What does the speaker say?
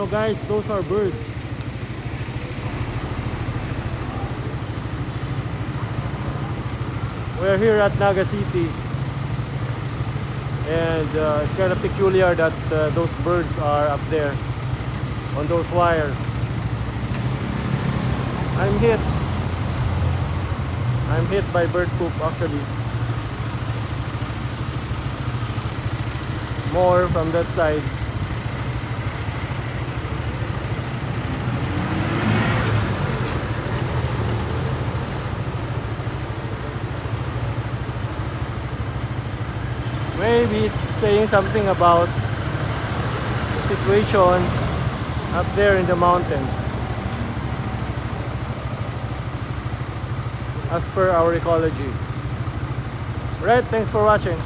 Guys, those are birds. We're here at Naga City, and it's kind of peculiar that those birds are up there on those wires. I'm hit by bird poop actually. More from that side. Maybe it's saying something about the situation up there in the mountains, as per our ecology. Right, thanks for watching.